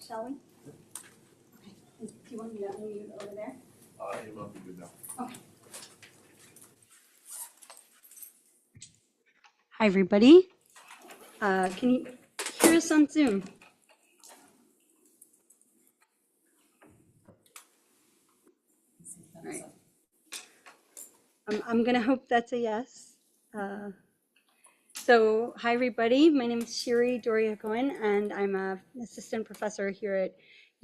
Shall we? Okay. Do you want me to unmute over there? You might be good now. Okay. Hi, everybody. Can you hear us on Zoom? All right. I'm going to hope that's a yes. So, hi, everybody. My name is Shiri Doria-Cohen, and I'm an assistant professor here at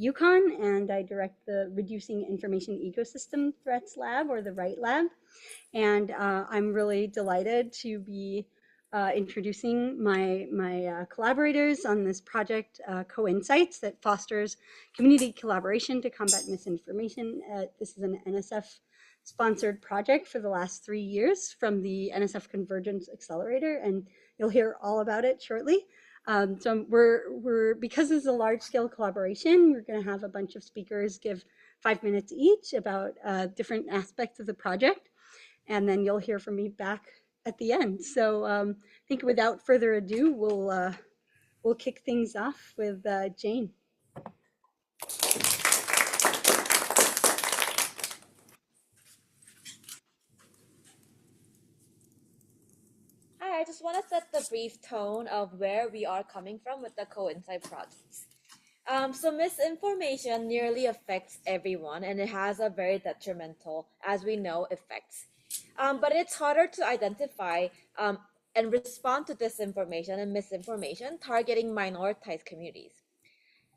UConn, and I direct the Reducing Information Ecosystem Threats Lab, or the RIGHT Lab. And I'm really delighted to be introducing my collaborators on this project, Co-Insights, that fosters community collaboration to combat misinformation. This is an NSF-sponsored project for the last 3 years from the NSF Convergence Accelerator, and you'll hear all about it shortly. So we're because this is a large-scale collaboration, we're going to have a bunch of speakers give 5 minutes each about different aspects of the project, and then you'll hear from me back at the end. So I think without further ado, we'll kick things off with Jane. Hi, I just want to set the brief tone of where we are coming from with the Co-Insight projects. So misinformation nearly affects everyone, and it has a very detrimental, as we know, effects. But it's harder to identify and respond to disinformation and misinformation targeting minoritized communities.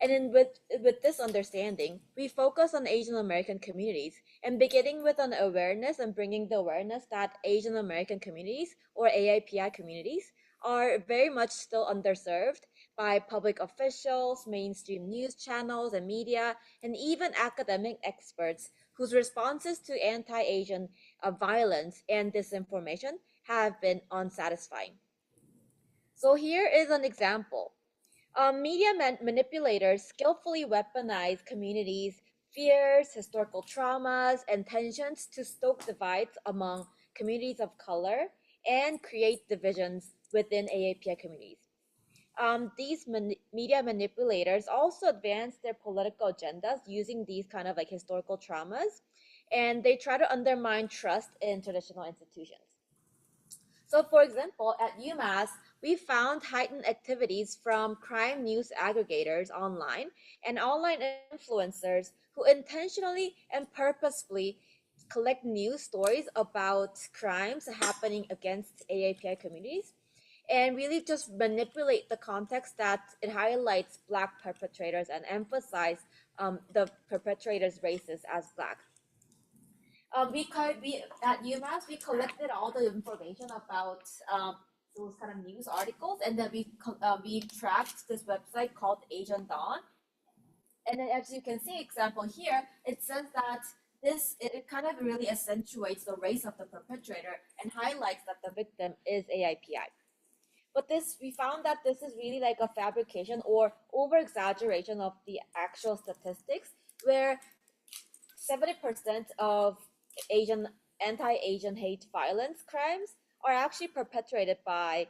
And with this understanding, we focus on Asian American communities and beginning with an awareness and bringing the awareness that Asian American communities or AAPI communities are very much still underserved by public officials, mainstream news channels and media, and even academic experts whose responses to anti-Asian violence and disinformation have been unsatisfying. So here is an example. Media manipulators skillfully weaponize communities' fears, historical traumas, and tensions to stoke divides among communities of color and create divisions within AAPI communities. These media manipulators also advance their political agendas using these kind of like historical traumas, and they try to undermine trust in traditional institutions. So, for example, at UMass, we found heightened activities from crime news aggregators online and online influencers who intentionally and purposefully collect news stories about crimes happening against AAPI communities and really just manipulate the context that it highlights Black perpetrators and emphasize the perpetrators' races as Black. We at UMass we collected all the information about those kind of news articles, and then we tracked this website called Asian Dawn. And then, as you can see, example here, it says that it kind of really accentuates the race of the perpetrator and highlights that the victim is AAPI. But we found that this is really like a fabrication or over exaggeration of the actual statistics, where 70% of anti-Asian hate violence crimes are actually perpetrated by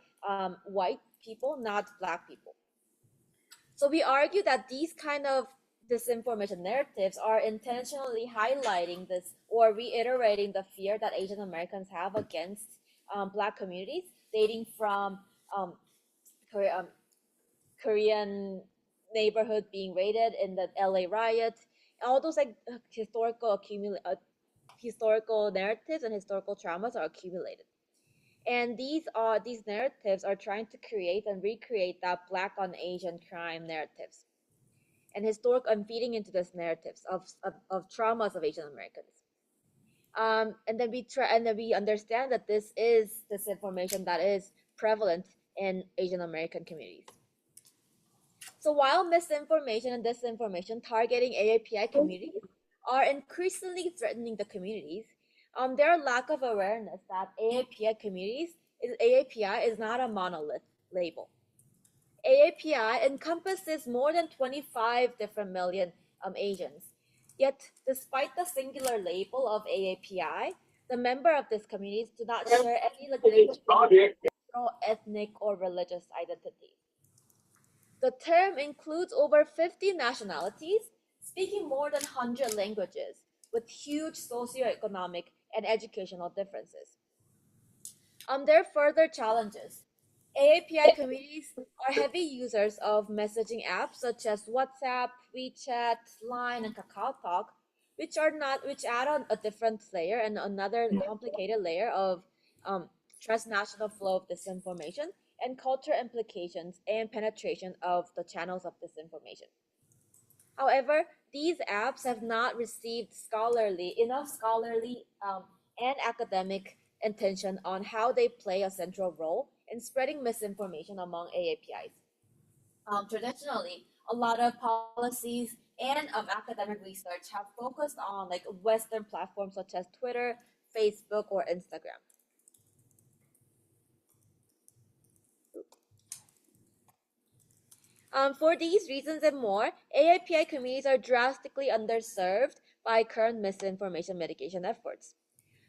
white people, not Black people. So we argue that these kind of disinformation narratives are intentionally highlighting this or reiterating the fear that Asian Americans have against Black communities, dating from Korean neighborhood being raided in the LA riots, all those like historical narratives and historical traumas are accumulated. And these narratives are trying to create and recreate that Black on Asian crime narratives and feeding into these narratives of traumas of Asian Americans. And then we understand that this is disinformation that is prevalent in Asian American communities. So while misinformation and disinformation targeting AAPI communities are increasingly threatening the communities, their lack of awareness that AAPI is not a monolith label. AAPI encompasses more than 25 different million Asians. Yet, despite the singular label of AAPI, the members of these communities do not share any legitimate cultural, ethnic, or religious identity. The term includes over 50 nationalities, speaking more than 100 languages, with huge socioeconomic and educational differences. There are further challenges. AAPI communities are heavy users of messaging apps such as WhatsApp, WeChat, Line, and KakaoTalk, which add on a different layer and another complicated layer of transnational flow of disinformation and cultural implications and penetration of the channels of disinformation. However, these apps have not received enough scholarly and academic attention on how they play a central role in spreading misinformation among AAPIs. Traditionally, a lot of policies and academic research have focused on like Western platforms such as Twitter, Facebook, or Instagram. For these reasons and more, AAPI communities are drastically underserved by current misinformation mitigation efforts.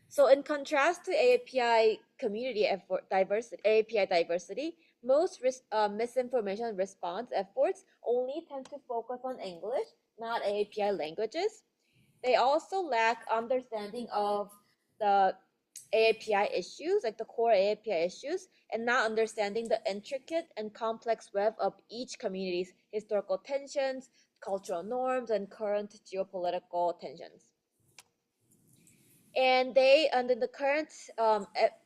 So, in contrast to AAPI community effort diversity, AAPI diversity, most misinformation response efforts only tend to focus on English, not AAPI languages. They also lack understanding of the AAPI issues, like the core AAPI issues, and not understanding the intricate and complex web of each community's historical tensions, cultural norms, and current geopolitical tensions. And under the current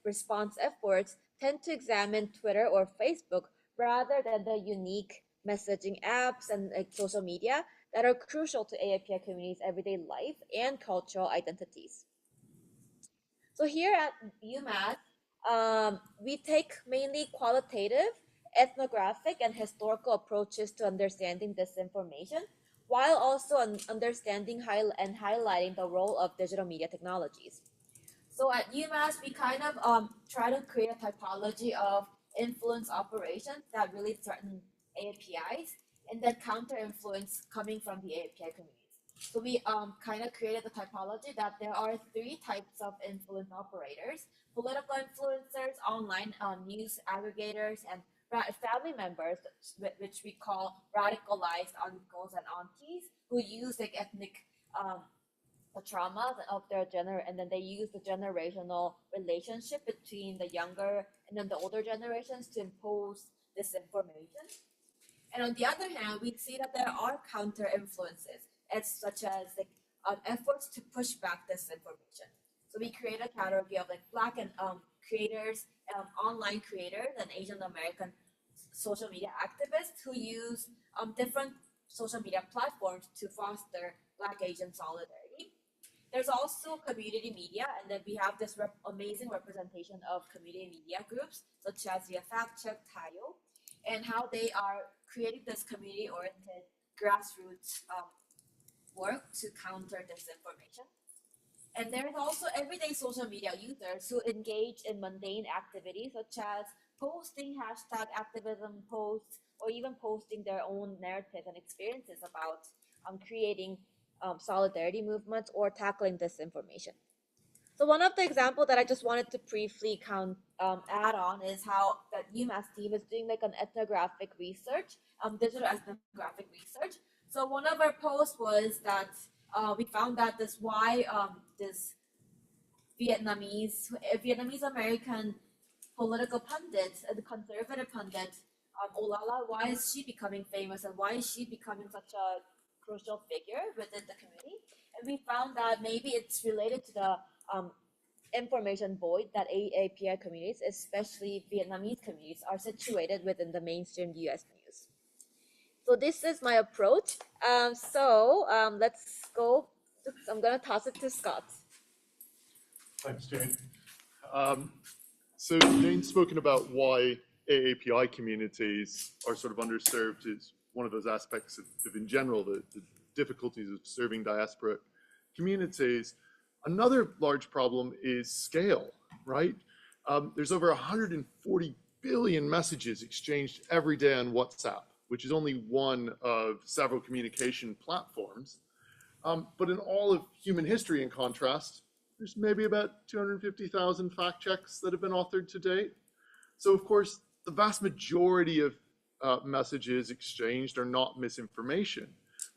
response efforts, tend to examine Twitter or Facebook rather than the unique messaging apps and like, social media that are crucial to AAPI communities' everyday life and cultural identities. So here at UMass, we take mainly qualitative, ethnographic, and historical approaches to understanding this information, while also understanding and highlighting the role of digital media technologies. So at UMass, we kind of try to create a typology of influence operations that really threaten APIs and then counter influence coming from the API communities. So we kind of created the typology that there are three types of influence operators: political influencers, online news aggregators, and family members, which we call radicalized uncles and aunties, who use like ethnic the trauma of their and then they use the generational relationship between the younger and then the older generations to impose this information. And on the other hand, we see that there are counter influences, such as like efforts to push back this information. So we create a category of like Black and creators, online creators, and Asian American social media activists who use different social media platforms to foster Black Asian solidarity. There's also community media, and then we have this amazing representation of community media groups, such as the Fact Check Tayo, and how they are creating this community-oriented grassroots work to counter disinformation. And there's also everyday social media users who engage in mundane activities, such as posting hashtag activism posts, or even posting their own narratives and experiences about creating solidarity movements or tackling disinformation. So one of the examples that I just wanted to briefly add on is how that UMass team is doing like an ethnographic research, digital ethnographic research. So one of our posts was that we found that this Vietnamese American political pundit, the conservative pundit, Olala, why is she becoming famous and why is she becoming such a crucial figure within the community? And we found that maybe it's related to the information void that AAPI communities, especially Vietnamese communities, are situated within the mainstream US news. So this is my approach. Let's go. I'm going to toss it to Scott. Thanks, Jane. So Jane's spoken about why AAPI communities are sort of underserved is one of those aspects of in general, the difficulties of serving diaspora communities. Another large problem is scale, right? There's over 140 billion messages exchanged every day on WhatsApp, which is only one of several communication platforms. But in all of human history, in contrast, there's maybe about 250,000 fact checks that have been authored to date. So of course, the vast majority of messages exchanged are not misinformation.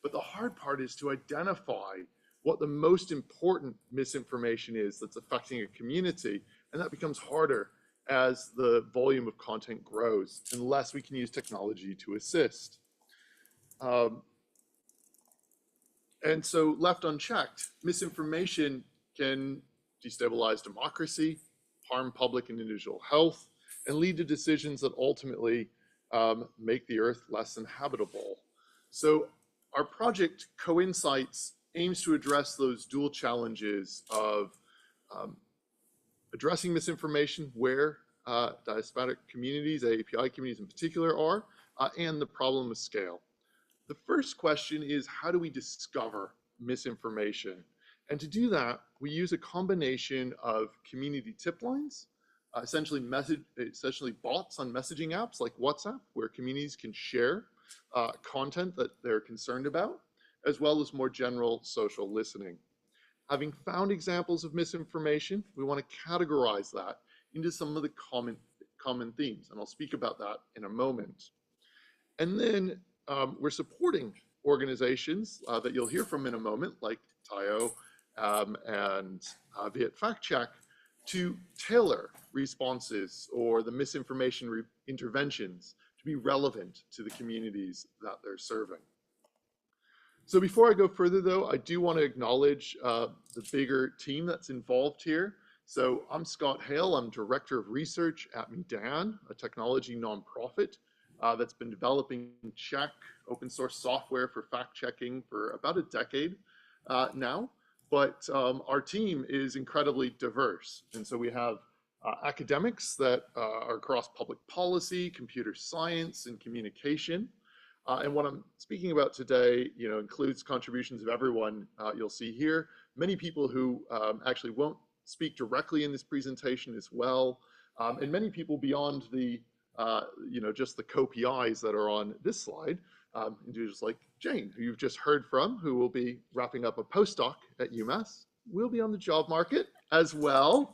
But the hard part is to identify what the most important misinformation is that's affecting a community. And that becomes harder as the volume of content grows, unless we can use technology to assist. And so left unchecked, misinformation can destabilize democracy, harm public and individual health, and lead to decisions that ultimately make the earth less inhabitable. So our project Co-Insights aims to address those dual challenges of addressing misinformation where diasporic communities, AAPI communities in particular are, and the problem of scale. The first question is, how do we discover misinformation? And to do that, we use a combination of community tip lines, essentially bots on messaging apps like WhatsApp, where communities can share content that they're concerned about, as well as more general social listening. Having found examples of misinformation, we want to categorize that into some of the common themes, and I'll speak about that in a moment. And then we're supporting organizations that you'll hear from in a moment, like Tayo and Viet Fact Check, to tailor responses or the misinformation interventions to be relevant to the communities that they're serving. So before I go further, though, I do want to acknowledge the bigger team that's involved here. So I'm Scott Hale. I'm Director of Research at Medan, a technology nonprofit that's been developing check open source software for fact checking for about a decade now. But our team is incredibly diverse. And so we have academics that are across public policy, computer science, and communication. And what I'm speaking about today, includes contributions of everyone you'll see here. Many people who actually won't speak directly in this presentation as well, and many people beyond the, just the co-PIs that are on this slide, individuals like Jane, who you've just heard from, who will be wrapping up a postdoc at UMass, will be on the job market as well.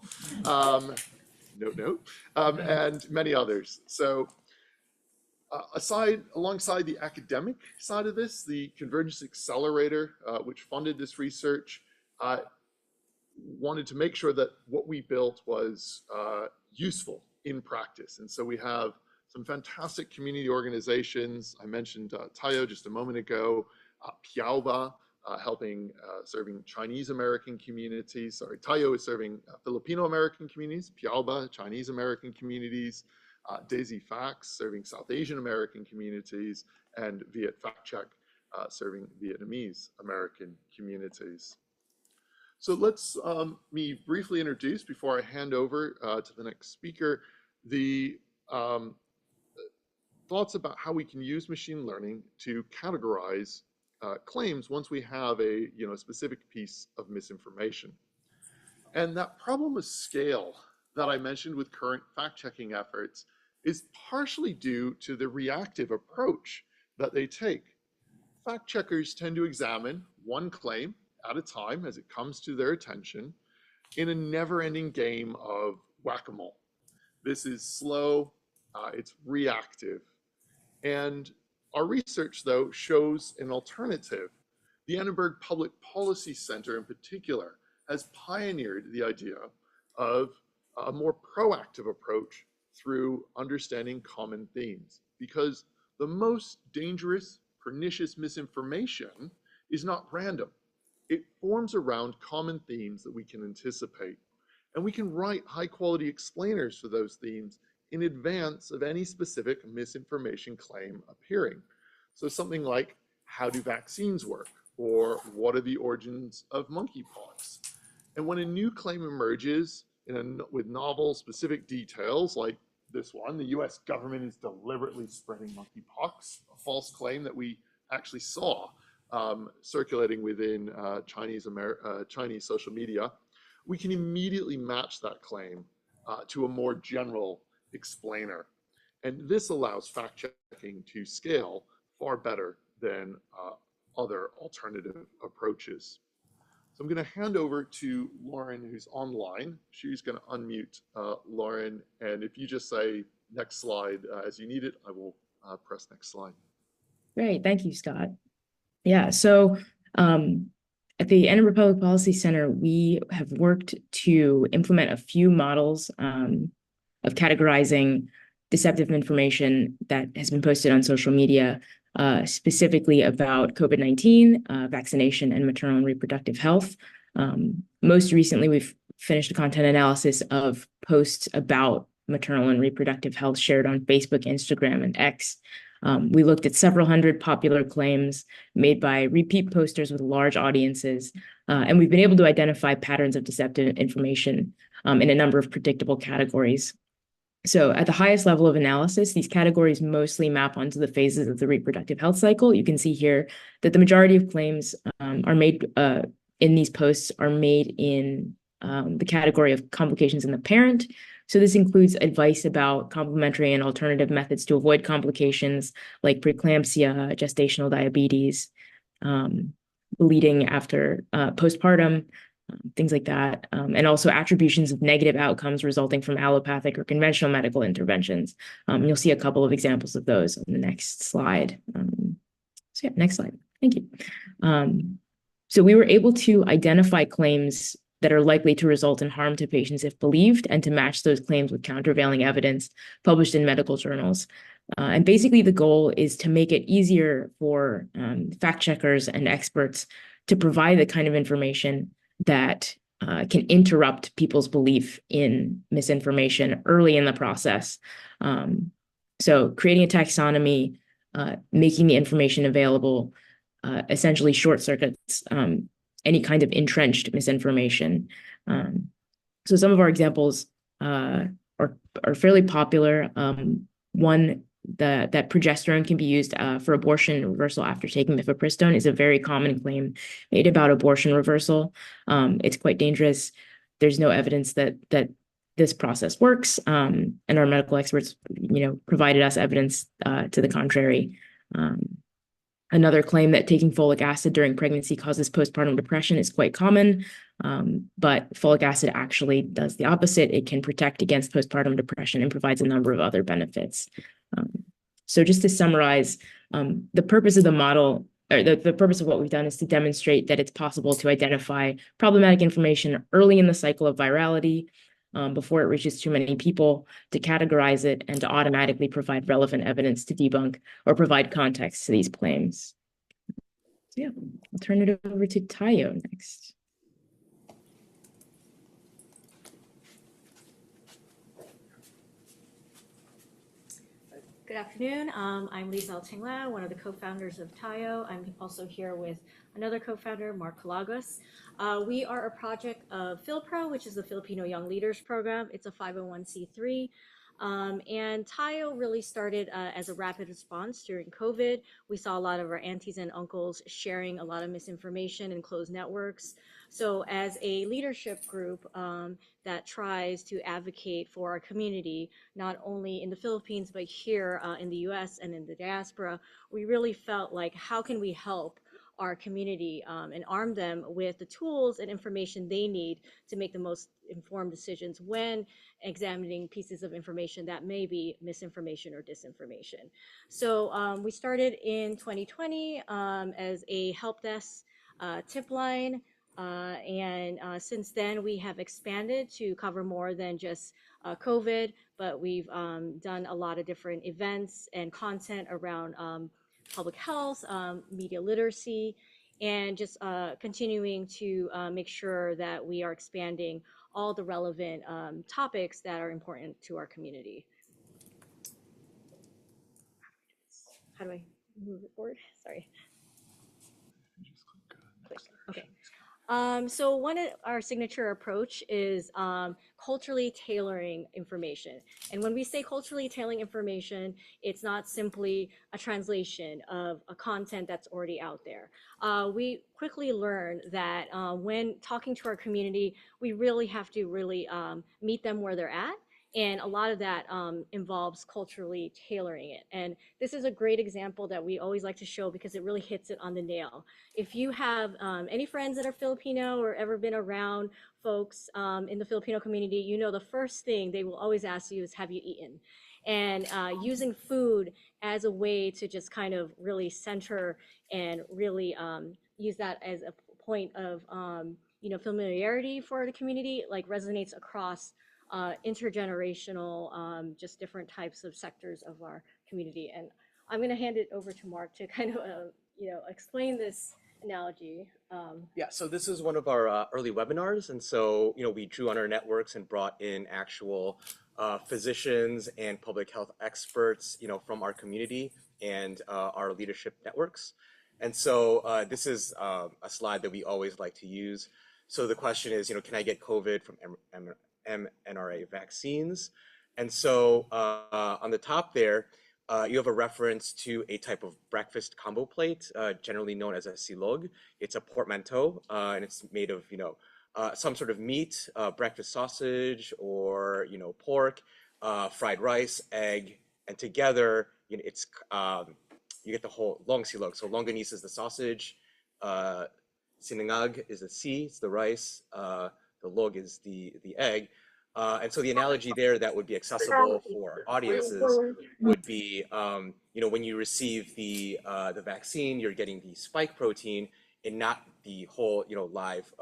And many others. So. Alongside the academic side of this, the Convergence Accelerator, which funded this research, wanted to make sure that what we built was useful in practice. And so we have some fantastic community organizations. I mentioned Tayo just a moment ago, Piauba, serving Chinese American communities. Sorry, Tayo is serving Filipino American communities, Piauba, Chinese American communities. Daisy Fax serving South Asian American communities, and Viet Fact Check serving Vietnamese American communities. So let's me briefly introduce, before I hand over to the next speaker, the thoughts about how we can use machine learning to categorize claims once we have a specific piece of misinformation. And that problem of scale that I mentioned with current fact-checking efforts is partially due to the reactive approach that they take. Fact checkers tend to examine one claim at a time as it comes to their attention in a never-ending game of whack-a-mole. This is slow, it's reactive. And our research, though, shows an alternative. The Annenberg Public Policy Center, in particular, has pioneered the idea of a more proactive approach through understanding common themes, because the most dangerous, pernicious misinformation is not random. It forms around common themes that we can anticipate, and we can write high-quality explainers for those themes in advance of any specific misinformation claim appearing. So something like, how do vaccines work? Or what are the origins of monkeypox? And when a new claim emerges with novel specific details like this one, the US government is deliberately spreading monkeypox, a false claim that we actually saw circulating within Chinese social media, we can immediately match that claim to a more general explainer. And this allows fact-checking to scale far better than other alternative approaches. So I'm going to hand over to Lauren, who's online. She's going to unmute Lauren. And if you just say next slide as you need it, I will press next slide. Great. Thank you, Scott. Yeah, so at the Edinburgh Public Policy Center, we have worked to implement a few models of categorizing deceptive information that has been posted on social media, specifically about COVID-19, vaccination, and maternal and reproductive health. Most recently, we've finished a content analysis of posts about maternal and reproductive health shared on Facebook, Instagram, and X. We looked at several hundred popular claims made by repeat posters with large audiences, and we've been able to identify patterns of deceptive information in a number of predictable categories. So at the highest level of analysis, these categories mostly map onto the phases of the reproductive health cycle. You can see here that the majority of claims are made in these posts are made in the category of complications in the parent. So this includes advice about complementary and alternative methods to avoid complications like preeclampsia, gestational diabetes, bleeding after postpartum, things like that, and also attributions of negative outcomes resulting from allopathic or conventional medical interventions. You'll see a couple of examples of those on the next slide. So yeah, next slide. Thank you. So we were able to identify claims that are likely to result in harm to patients if believed, and to match those claims with countervailing evidence published in medical journals. And basically the goal is to make it easier for fact checkers and experts to provide the kind of information that can interrupt people's belief in misinformation early in the process. So creating a taxonomy, making the information available, essentially short circuits any kind of entrenched misinformation. So some of our examples are fairly popular. One, that progesterone can be used for abortion reversal after taking mifepristone is a very common claim made about abortion reversal. It's quite dangerous. There's no evidence that this process works, and our medical experts, provided us evidence to the contrary. Another claim that taking folic acid during pregnancy causes postpartum depression is quite common, but folic acid actually does the opposite. It can protect against postpartum depression and provides a number of other benefits. So just to summarize, the purpose of the model, or the purpose of what we've done, is to demonstrate that it's possible to identify problematic information early in the cycle of virality, before it reaches too many people, to categorize it, and to automatically provide relevant evidence to debunk or provide context to these claims. So yeah, I'll turn it over to Tayo next. Good afternoon. I'm Lisa Tingla, one of the co-founders of Tayo. I'm also here with another co-founder, Mark Calagos. We are a project of PhilPro, which is the Filipino Young Leaders Program. It's a 501c3. And Tayo really started as a rapid response during COVID. We saw a lot of our aunties and uncles sharing a lot of misinformation in closed networks. So as a leadership group that tries to advocate for our community, not only in the Philippines, but here in the US and in the diaspora, we really felt like, how can we help our community and arm them with the tools and information they need to make the most informed decisions when examining pieces of information that may be misinformation or disinformation. So we started in 2020 as a help desk tip line. And since then, we have expanded to cover more than just COVID, but we've done a lot of different events and content around public health, media literacy, and just continuing to make sure that we are expanding all the relevant topics that are important to our community. How do I move it forward? Sorry. Click. Okay. So one of our signature approach is culturally tailoring information. And when we say culturally tailoring information, it's not simply a translation of a content that's already out there. We quickly learned that when talking to our community, we really have to meet them where they're at And a lot of that involves culturally tailoring it. And this is a great example that we always like to show because it really hits it on the nail. If you have any friends that are Filipino or ever been around folks in the Filipino community, you know the first thing they will always ask you is, have you eaten? And using food as a way to just kind of really center and really use that as a point of familiarity for the community, like resonates across intergenerational, just different types of sectors of our community. And I'm going to hand it over to Mark to kind of, explain this analogy. Yeah, so this is one of our early webinars, and so we drew on our networks and brought in actual physicians and public health experts, from our community and our leadership networks. And so this is a slide that we always like to use. So the question is, can I get COVID from mRNA vaccines? And so on the top there, you have a reference to a type of breakfast combo plate, generally known as a silog. It's a portmanteau, and it's made of, some sort of meat, breakfast sausage, or, pork, fried rice, egg, and together, it's you get the whole long silog. So longanisa is the sausage, sinangag is the si, it's the rice, the log is the egg. And so the analogy there that would be accessible for audiences would be, when you receive the vaccine, you're getting the spike protein and not the whole, live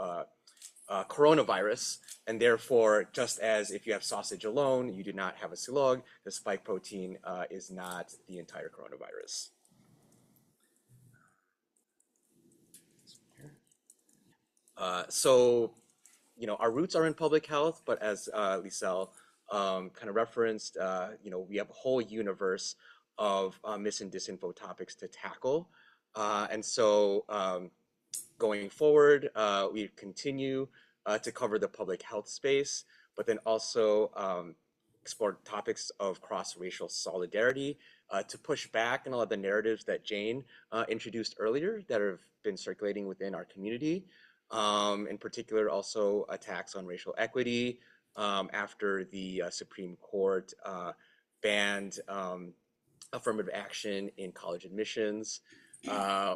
coronavirus. And therefore, just as if you have sausage alone, you do not have a silog, the spike protein is not the entire coronavirus. So, our roots are in public health, but as Lisel kind of referenced, we have a whole universe of mis and disinfo topics to tackle. And so going forward, we continue to cover the public health space, but then also explore topics of cross-racial solidarity to push back on a lot of the narratives that Jane introduced earlier that have been circulating within our community. In particular, also attacks on racial equity after the Supreme Court banned affirmative action in college admissions.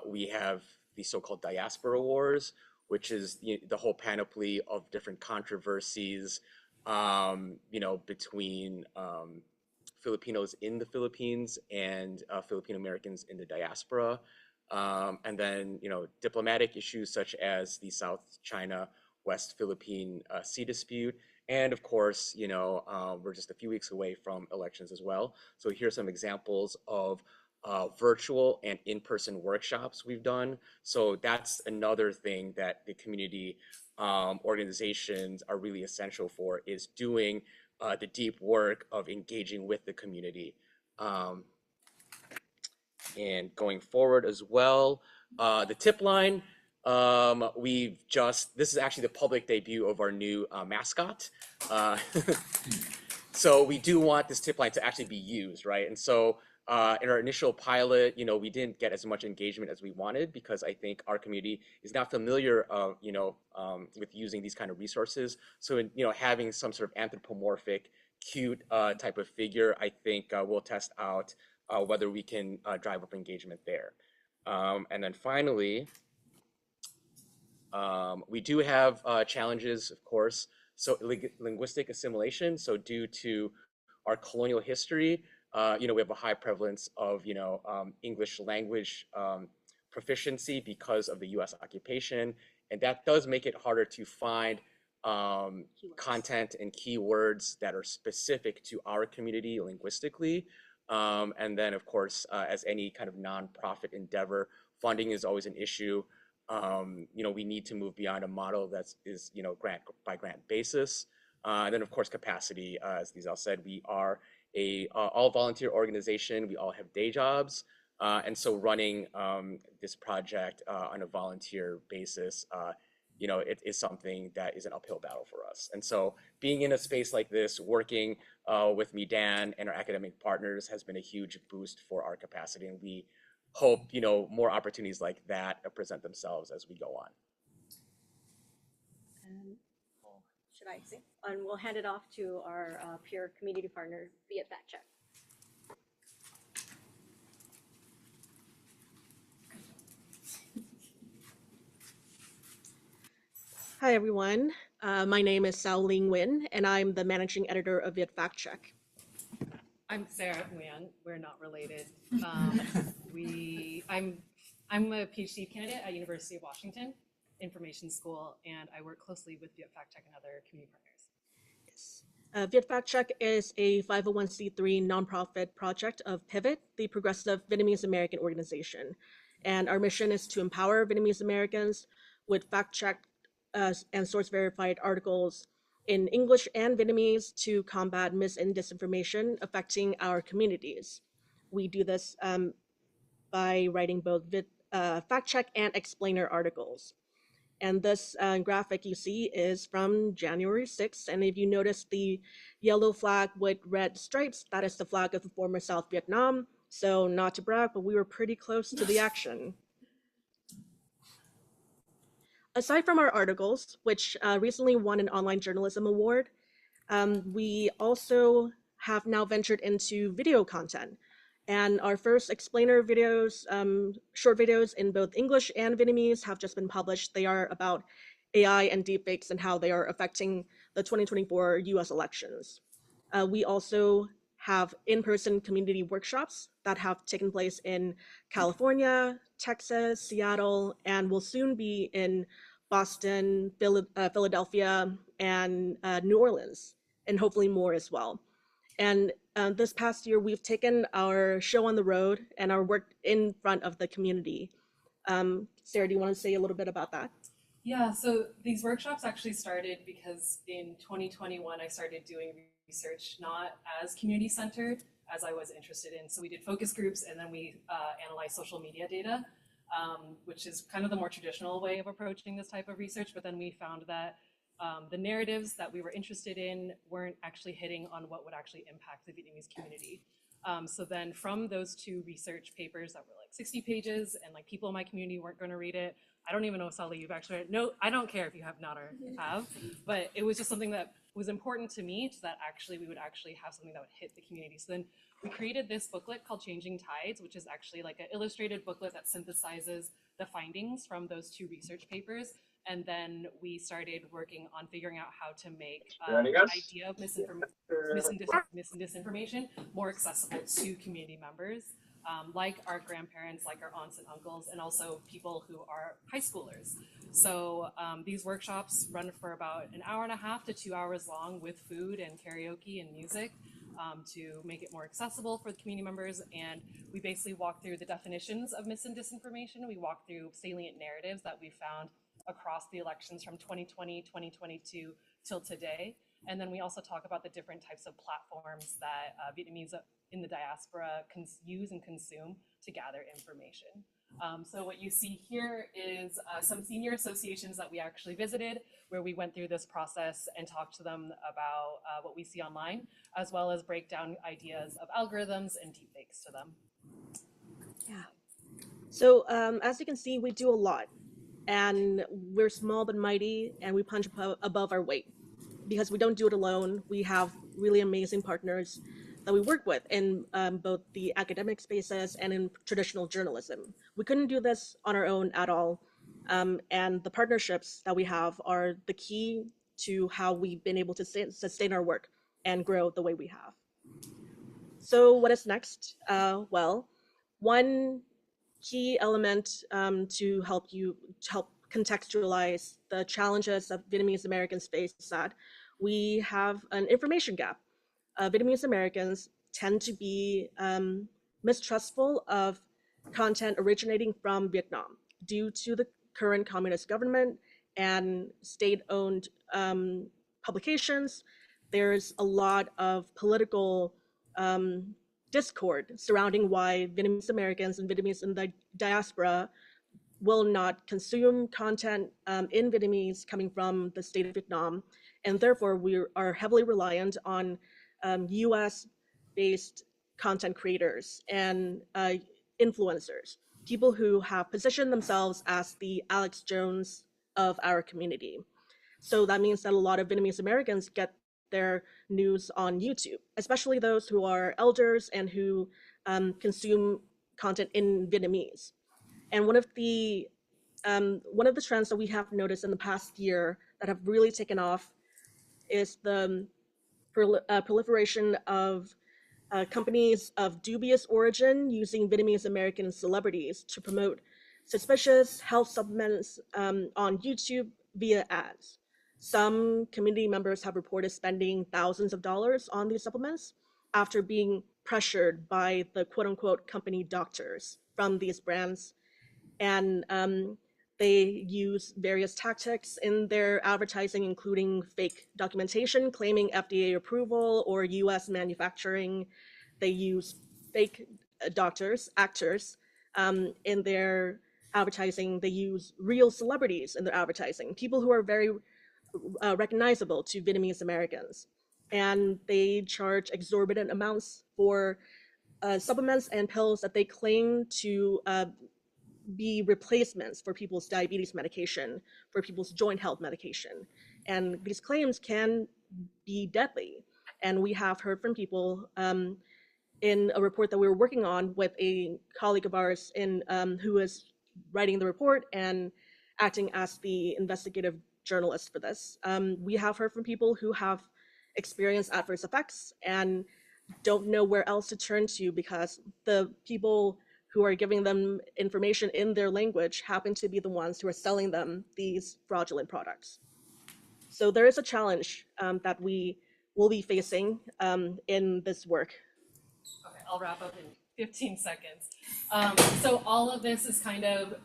We have the so-called diaspora wars, which is the whole panoply of different controversies, between Filipinos in the Philippines and Filipino Americans in the diaspora. And then, diplomatic issues such as the South China West Philippine Sea dispute. And of course, we're just a few weeks away from elections as well. So here's some examples of virtual and in-person workshops we've done. So that's another thing that the community organizations are really essential for, is doing the deep work of engaging with the community. And going forward as well, the tip line, this is actually the public debut of our new mascot. So we do want this tip line to actually be used, right? And so in our initial pilot, we didn't get as much engagement as we wanted because I think our community is not familiar, with using these kind of resources. So, having some sort of anthropomorphic, cute type of figure, I think we'll test out whether we can drive up engagement there. And then finally, we do have challenges, of course. So linguistic assimilation. So due to our colonial history, we have a high prevalence of, English language proficiency because of the U.S. occupation. And that does make it harder to find content and keywords that are specific to our community linguistically. And then, of course, as any kind of nonprofit endeavor, funding is always an issue. We need to move beyond a model that is, grant by grant basis. And then, of course, capacity. As Lizelle said, we are a all volunteer organization. We all have day jobs. And so running this project on a volunteer basis, it is something that is an uphill battle for us. And so being in a space like this, working with me, Dan, and our academic partners has been a huge boost for our capacity. And we hope, more opportunities like that present themselves as we go on. Should I say? and we'll hand it off to our peer community partner, Viet Fact Check. Hi, everyone. My name is Sao Ling Nguyen, and I'm the managing editor of Viet Fact Check. I'm Sarah Nguyen. We're not related. I'm a PhD candidate at University of Washington Information School, and I work closely with Viet Fact Check and other community partners. Yes. Viet Fact Check is a 501c3 nonprofit project of Pivot, the progressive Vietnamese American organization. And our mission is to empower Vietnamese Americans with fact-checked and source-verified articles in English and Vietnamese to combat mis and disinformation affecting our communities. We do this by writing both fact-check and explainer articles. And this graphic you see is from January 6th. And if you notice the yellow flag with red stripes, that is the flag of the former South Vietnam. So not to brag, but we were pretty close to the action. Aside from our articles, which recently won an online journalism award, we also have now ventured into video content. And our first explainer videos, short videos in both English and Vietnamese have just been published. They are about AI and deepfakes and how they are affecting the 2024 US elections. We also have in-person community workshops that have taken place in California, Texas, Seattle, and will soon be in Boston, Philadelphia, and New Orleans, and hopefully more as well. And this past year, we've taken our show on the road and our work in front of the community. Sarah, do you want to say a little bit about that? Yeah, so these workshops actually started because in 2021, I started doing research not as community-centered as I was interested in. So we did focus groups, and then we analyzed social media data, which is kind of the more traditional way of approaching this type of research. But then we found that the narratives that we were interested in weren't actually hitting on what would actually impact the Vietnamese community. So then from those two research papers that were like 60 pages and like people in my community weren't going to read it, I don't even know if Sally, you've actually read it. No, I don't care if you have not or have, but it was just something that was important to me so that actually we would actually have something that would hit the community. So then we created this booklet called Changing Tides, which is actually like an illustrated booklet that synthesizes the findings from those two research papers. And then we started working on figuring out how to make the idea of misinformation more accessible to community members, like our grandparents, like our aunts and uncles, and also people who are high schoolers. So these workshops run for about an hour and a half to 2 hours long with food and karaoke and music to make it more accessible for the community members. And we basically walk through the definitions of mis and disinformation. We walk through salient narratives that we found across the elections from 2020, 2022 till today. And then we also talk about the different types of platforms that Vietnamese in the diaspora use and consume to gather information. So what you see here is some senior associations that we actually visited, where we went through this process and talked to them about what we see online, as well as break down ideas of algorithms and deepfakes to them. Yeah. So as you can see, we do a lot. And we're small but mighty, and we punch above our weight because we don't do it alone. We have really amazing partners that we work with in both the academic spaces and in traditional journalism. We couldn't do this on our own at all. And the partnerships that we have are the key to how we've been able to sustain our work and grow the way we have. So what is next? Well, one key element to help contextualize the challenges that Vietnamese Americans face is that we have an information gap. Vietnamese Americans tend to be mistrustful of content originating from Vietnam due to the current communist government and state-owned publications. There's a lot of political discord surrounding why Vietnamese Americans and Vietnamese in the diaspora will not consume content in Vietnamese coming from the state of Vietnam. And therefore, we are heavily reliant on US-based content creators and influencers, people who have positioned themselves as the Alex Jones of our community. So that means that a lot of Vietnamese Americans get their news on YouTube, especially those who are elders and who consume content in Vietnamese. And one of the trends that we have noticed in the past year that have really taken off is the proliferation of companies of dubious origin using Vietnamese American celebrities to promote suspicious health supplements on YouTube via ads. Some community members have reported spending thousands of dollars on these supplements after being pressured by the quote unquote company doctors from these brands. And they use various tactics in their advertising, including fake documentation claiming FDA approval or US manufacturing. They use fake actors in their advertising. They use real celebrities in their advertising, people who are very recognizable to Vietnamese Americans. And they charge exorbitant amounts for supplements and pills that they claim to be replacements for people's diabetes medication, for people's joint health medication. And these claims can be deadly. And we have heard from people in a report that we were working on with a colleague of ours who is writing the report and acting as the investigative journalist for this. We have heard from people who have experienced adverse effects and don't know where else to turn to because the people who are giving them information in their language happen to be the ones who are selling them these fraudulent products. So there is a challenge that we will be facing in this work. Okay, I'll wrap up in 15 seconds. So all of this is kind of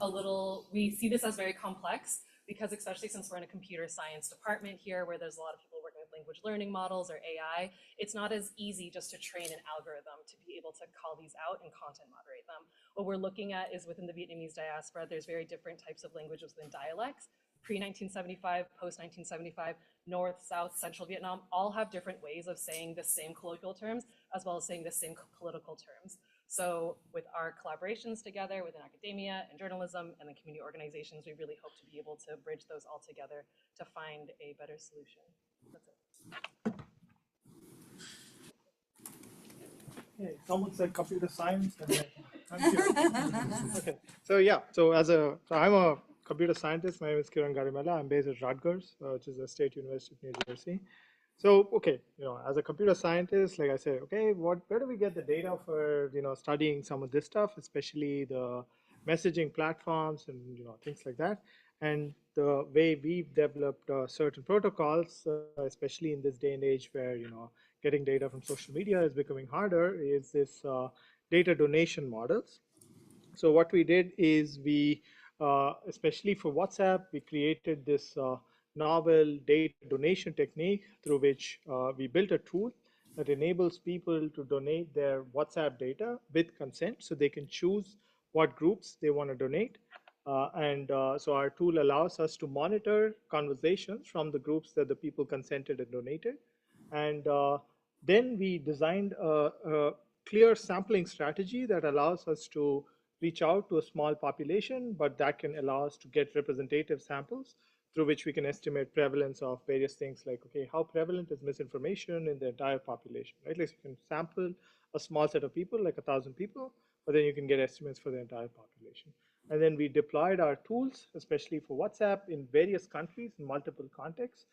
we see this as very complex because especially since we're in a computer science department here where there's a lot of people working with language learning models or AI, it's not as easy just to train an algorithm to be able to call these out and content moderate them. What we're looking at is within the Vietnamese diaspora, there's very different types of languages within dialects. Pre-1975, post-1975, North, South, Central Vietnam all have different ways of saying the same colloquial terms as well as saying the same political terms. So with our collaborations together within academia and journalism and the community organizations, we really hope to be able to bridge those all together to find a better solution. That's it. Yeah, someone said computer science. I'm here. Okay, so I'm a computer scientist. My name is Kiran Garimella. I'm based at Rutgers, which is the State University of New Jersey. So, okay, as a computer scientist, like I said, okay, where do we get the data for, studying some of this stuff, especially the messaging platforms and, things like that. And the way we've developed certain protocols, especially in this day and age where, getting data from social media is becoming harder, is this data donation models. So what we did is we, especially for WhatsApp, we created this novel data donation technique through which we built a tool that enables people to donate their WhatsApp data with consent, so they can choose what groups they want to donate. So our tool allows us to monitor conversations from the groups that the people consented and donated. And then we designed a clear sampling strategy that allows us to reach out to a small population, but that can allow us to get representative samples through which we can estimate prevalence of various things like, okay, how prevalent is misinformation in the entire population, right? Like you can sample a small set of people, like 1,000 people, but then you can get estimates for the entire population. And then we deployed our tools, especially for WhatsApp, in various countries in multiple contexts.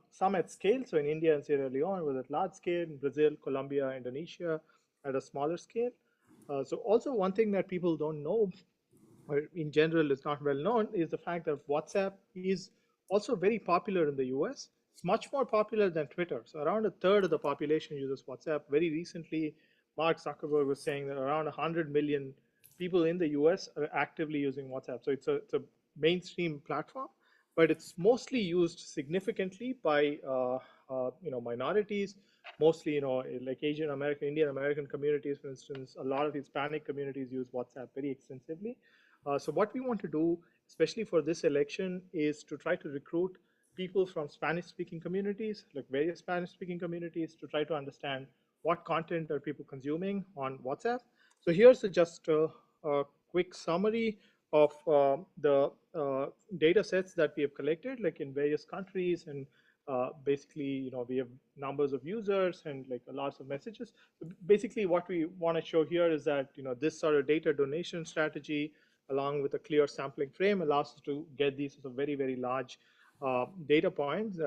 Some at scale, so in India and Sierra Leone was at large scale, in Brazil, Colombia, Indonesia at a smaller scale. So also one thing that people don't know, or in general is not well known, is the fact that WhatsApp is also very popular in the US. It's much more popular than Twitter. So around a third of the population uses WhatsApp. Very recently, Mark Zuckerberg was saying that around 100 million people in the US are actively using WhatsApp. So it's a mainstream platform, but it's mostly used significantly by minorities, mostly like Asian American, Indian American communities, for instance. A lot of Hispanic communities use WhatsApp very extensively. So what we want to do, especially for this election, is to try to recruit people from Spanish-speaking communities, like various Spanish-speaking communities, to try to understand what content are people consuming on WhatsApp. So here's just a quick summary of the data sets that we have collected, like in various countries, and basically, we have numbers of users and like lots of messages. Basically, what we want to show here is that this sort of data donation strategy, along with a clear sampling frame, allows us to get these sort of very, very large data points,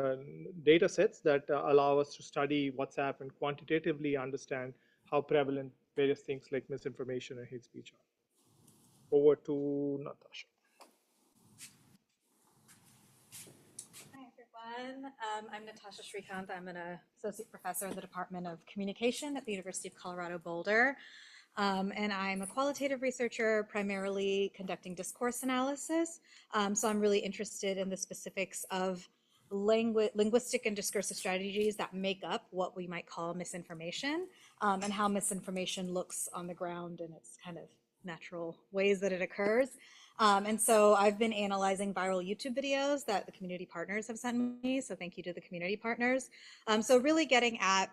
data sets that allow us to study WhatsApp and quantitatively understand how prevalent various things like misinformation and hate speech are. Over to Natasha. Hi, everyone. I'm Natasha Shrikant. I'm an associate professor in the Department of Communication at the University of Colorado Boulder. And I'm a qualitative researcher, primarily conducting discourse analysis. So I'm really interested in the specifics of linguistic and discursive strategies that make up what we might call misinformation, and how misinformation looks on the ground in its kind of natural ways that it occurs. And so I've been analyzing viral YouTube videos that the community partners have sent me. So thank you to the community partners. So really getting at,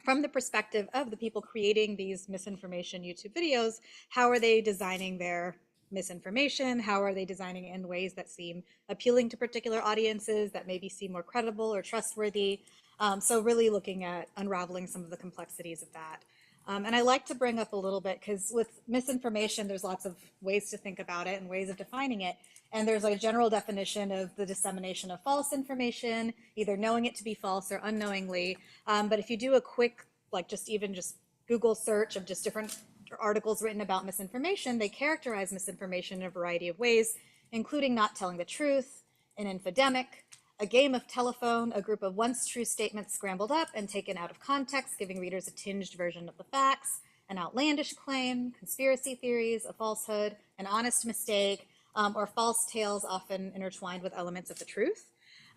from the perspective of the people creating these misinformation YouTube videos, how are they designing their misinformation? How are they designing it in ways that seem appealing to particular audiences, that maybe seem more credible or trustworthy? So really looking at unraveling some of the complexities of that. And I like to bring up a little bit, because with misinformation, there's lots of ways to think about it and ways of defining it. And there's a general definition of the dissemination of false information, either knowing it to be false or unknowingly. But if you do a quick, just Google search of just different articles written about misinformation, they characterize misinformation in a variety of ways, including not telling the truth, an infodemic, a game of telephone, a group of once true statements scrambled up and taken out of context, giving readers a tinged version of the facts, an outlandish claim, conspiracy theories, a falsehood, an honest mistake, or false tales often intertwined with elements of the truth.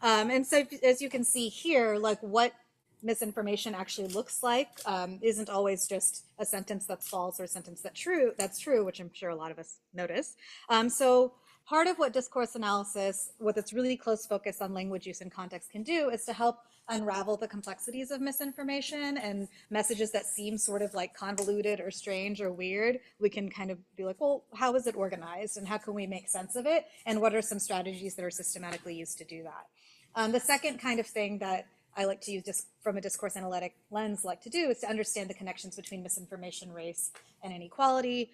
And so as you can see here, what misinformation actually looks like isn't always just a sentence that's false or a sentence that's true, which I'm sure a lot of us notice. So part of what discourse analysis, with its really close focus on language use and context, can do is to help unravel the complexities of misinformation and messages that seem sort of like convoluted or strange or weird. We can kind of be like, well, how is it organized and how can we make sense of it? And what are some strategies that are systematically used to do that? The second kind of thing that I like to use, just from a discourse analytic lens, like to do is to understand the connections between misinformation, race, and inequality.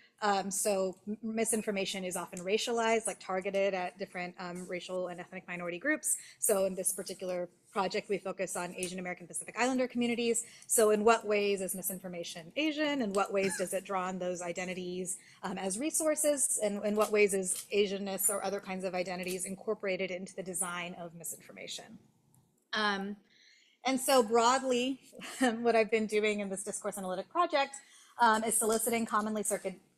So misinformation is often racialized, like targeted at different racial and ethnic minority groups. So in this particular project, we focus on Asian American Pacific Islander communities. So in what ways is misinformation Asian? In what ways does it draw on those identities as resources? And in what ways is Asianness or other kinds of identities incorporated into the design of misinformation? And so broadly, what I've been doing in this discourse analytic project is soliciting commonly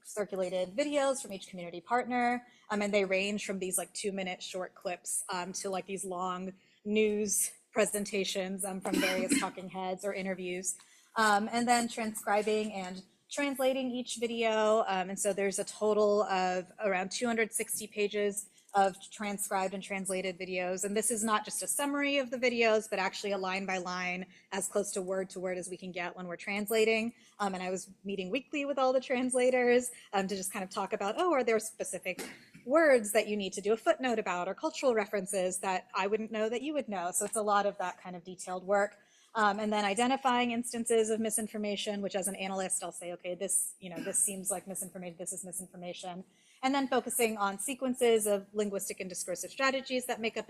circulated videos from each community partner. And they range from these 2-minute short clips to these long news presentations from various talking heads or interviews. And then transcribing and translating each video. And so there's a total of around 260 pages of transcribed and translated videos. And this is not just a summary of the videos, but actually a line by line, as close to word as we can get when we're translating. And I was meeting weekly with all the translators to just kind of talk about, are there specific words that you need to do a footnote about, or cultural references that I wouldn't know that you would know. So it's a lot of that kind of detailed work. And then identifying instances of misinformation, which as an analyst, I'll say, okay, this seems like misinformation, this is misinformation. And then focusing on sequences of linguistic and discursive strategies that make up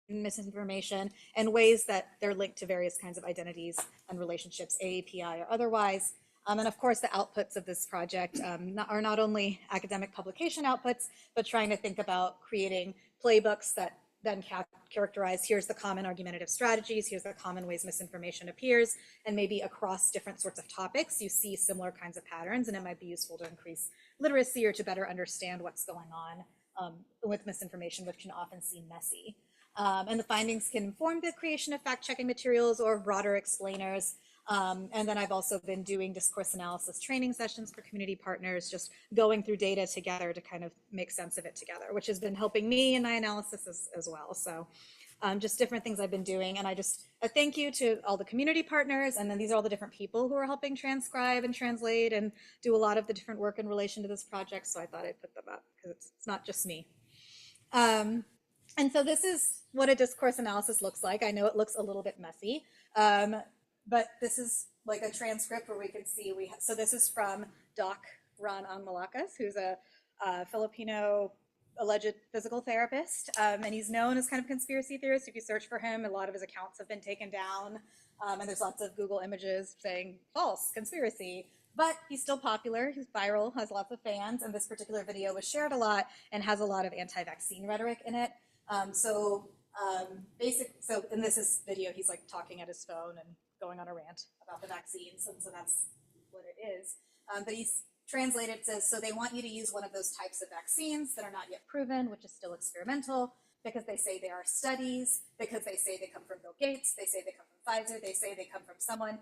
misinformation and ways that they're linked to various kinds of identities and relationships, AAPI or otherwise. And of course, the outputs of this project are not only academic publication outputs, but trying to think about creating playbooks that then characterize, here's the common argumentative strategies, here's the common ways misinformation appears, and maybe across different sorts of topics, you see similar kinds of patterns, and it might be useful to increase literacy or to better understand what's going on with misinformation, which can often seem messy. And the findings can inform the creation of fact-checking materials or broader explainers. And then I've also been doing discourse analysis training sessions for community partners, just going through data together to kind of make sense of it together, which has been helping me in my analysis as well. So just different things I've been doing. And I just a thank you to all the community partners. And then these are all the different people who are helping transcribe and translate and do a lot of the different work in relation to this project. So I thought I'd put them up because it's not just me. And so this is what a discourse analysis looks like. I know it looks a little bit messy, but this is like a transcript where we can see so this is from Doc Ron Angmalacas, who's a Filipino alleged physical therapist, and he's known as kind of conspiracy theorist. If you search for him, a lot of his accounts have been taken down, and there's lots of Google images saying false, conspiracy. But he's still popular, he's viral, has lots of fans, and this particular video was shared a lot and has a lot of anti-vaccine rhetoric in it. So in this video, he's like talking at his phone and going on a rant about the vaccines, and so that's what it is. But he's translated, says, so they want you to use one of those types of vaccines that are not yet proven, which is still experimental, because they say they are studies, because they say they come from Bill Gates, they say they come from Pfizer, they say they come from someone,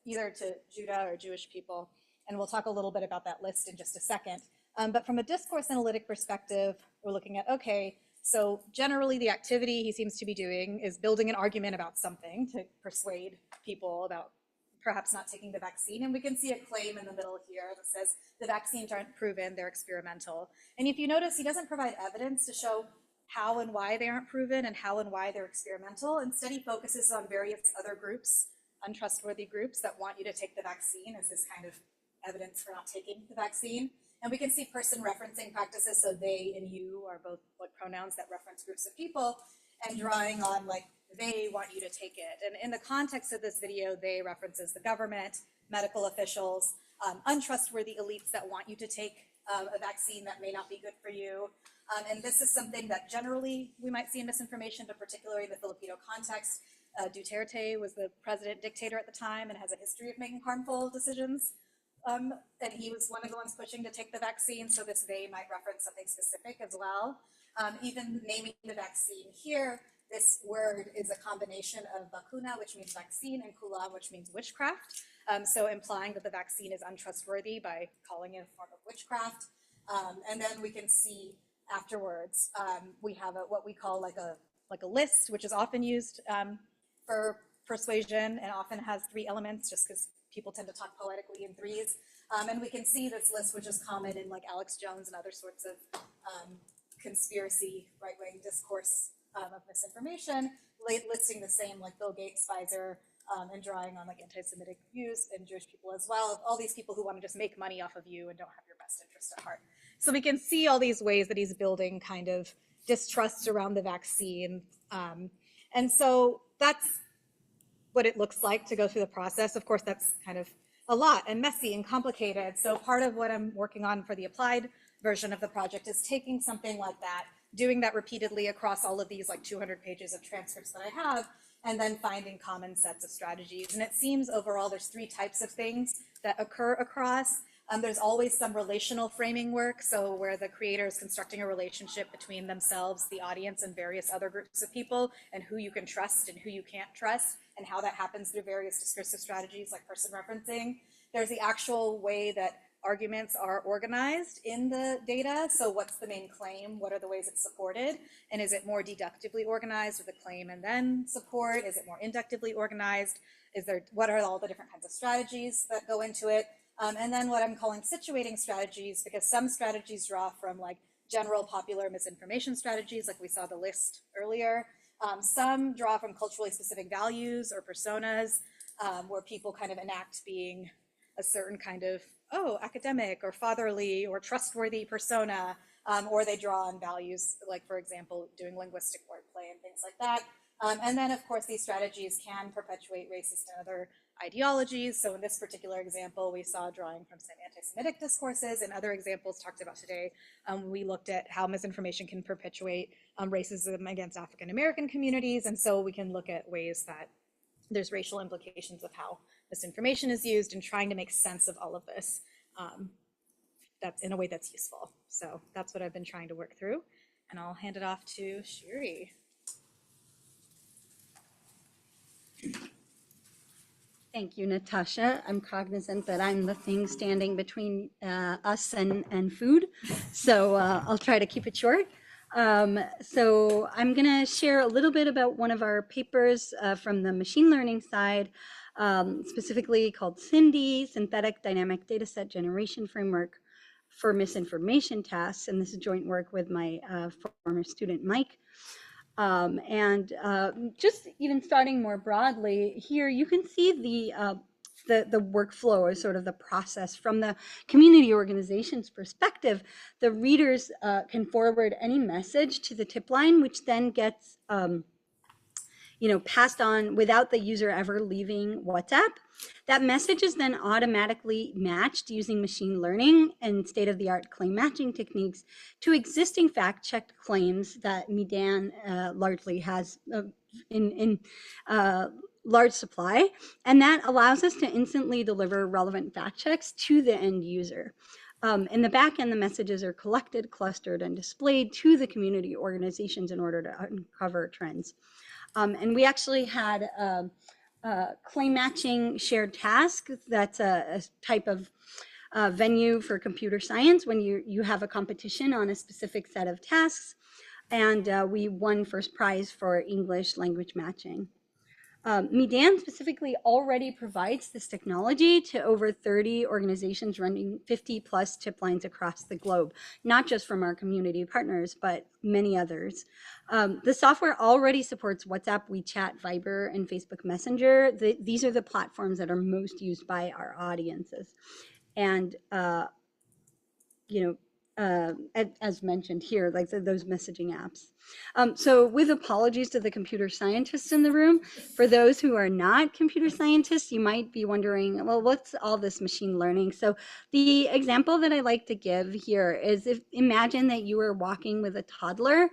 either to Judah or Jewish people. And we'll talk a little bit about that list in just a second. But from a discourse analytic perspective, we're looking at, okay, so generally the activity he seems to be doing is building an argument about something to persuade people about perhaps not taking the vaccine. And we can see a claim in the middle here that says the vaccines aren't proven, they're experimental. And if you notice, he doesn't provide evidence to show how and why they aren't proven and how and why they're experimental. Instead, he focuses on various other groups, untrustworthy groups that want you to take the vaccine as this kind of evidence for not taking the vaccine. And we can see person referencing practices, so they and you are both like pronouns that reference groups of people, and drawing on like they want you to take it. And in the context of this video, they references the government, medical officials, untrustworthy elites that want you to take a vaccine that may not be good for you. And this is something that generally we might see in misinformation, but particularly in the Filipino context. Duterte was the president dictator at the time and has a history of making harmful decisions. And he was one of the ones pushing to take the vaccine, so this they might reference something specific as well. Even naming the vaccine here, this word is a combination of vacuna, which means vaccine, and kulam, which means witchcraft. So implying that the vaccine is untrustworthy by calling it a form of witchcraft. And then we can see afterwards, we have what we call like a list, which is often used for persuasion and often has 3 elements just because people tend to talk poetically in 3s. And we can see this list, which is common in like Alex Jones and other sorts of conspiracy right-wing discourse of misinformation, listing the same like Bill Gates, Pfizer, and drawing on like anti-Semitic views and Jewish people as well, all these people who want to just make money off of you and don't have your best interest at heart. So we can see all these ways that he's building kind of distrust around the vaccine. And so that's what it looks like to go through the process. Of course, that's kind of a lot and messy and complicated. So part of what I'm working on for the applied version of the project is taking something like that, doing that repeatedly across all of these like 200 pages of transcripts that I have, and then finding common sets of strategies. And it seems overall there's 3 types of things that occur across. There's always some relational framing work, so where the creator is constructing a relationship between themselves, the audience, and various other groups of people, and who you can trust and who you can't trust, and how that happens through various discursive strategies like person referencing. There's the actual way that arguments are organized in the data. So what's the main claim? What are the ways it's supported? And is it more deductively organized with a claim and then support? Is it more inductively organized? What are all the different kinds of strategies that go into it? And then what I'm calling situating strategies, because some strategies draw from like general popular misinformation strategies, like we saw the list earlier. Some draw from culturally specific values or personas, where people kind of enact being a certain kind of, academic or fatherly or trustworthy persona, or they draw on values, like, for example, doing linguistic wordplay and things like that. And then, of course, these strategies can perpetuate racist and other ideologies. So in this particular example, we saw drawing from some anti-Semitic discourses, and other examples talked about today. We looked at how misinformation can perpetuate racism against African American communities, and so we can look at ways that there's racial implications of how misinformation is used, and trying to make sense of all of this that's in a way that's useful. So that's what I've been trying to work through, and I'll hand it off to Shiri. Thank you, Natasha. I'm cognizant that I'm the thing standing between us and food, so I'll try to keep it short. So I'm going to share a little bit about one of our papers from the machine learning side, specifically called CINDY, Synthetic Dynamic Dataset Generation Framework for Misinformation Tasks. And this is joint work with my former student, Mike. Just even starting more broadly here, you can see the workflow or sort of the process from the community organization's perspective. The readers can forward any message to the tip line, which then gets passed on without the user ever leaving WhatsApp. That message is then automatically matched using machine learning and state-of-the-art claim matching techniques to existing fact-checked claims that Medan largely has in large supply. And that allows us to instantly deliver relevant fact checks to the end user. In the back end, the messages are collected, clustered, and displayed to the community organizations in order to uncover trends. And we actually had a claim matching shared task. That's a type of venue for computer science when you have a competition on a specific set of tasks. And we won first prize for English language matching. Medan specifically already provides this technology to over 30 organizations running 50 plus tip lines across the globe, not just from our community partners, but many others. The software already supports WhatsApp, WeChat, Viber, and Facebook Messenger. These are the platforms that are most used by our audiences. And as mentioned here, like those messaging apps. So with apologies to the computer scientists in the room, for those who are not computer scientists, you might be wondering, well, what's all this machine learning? So the example that I like to give here is imagine that you were walking with a toddler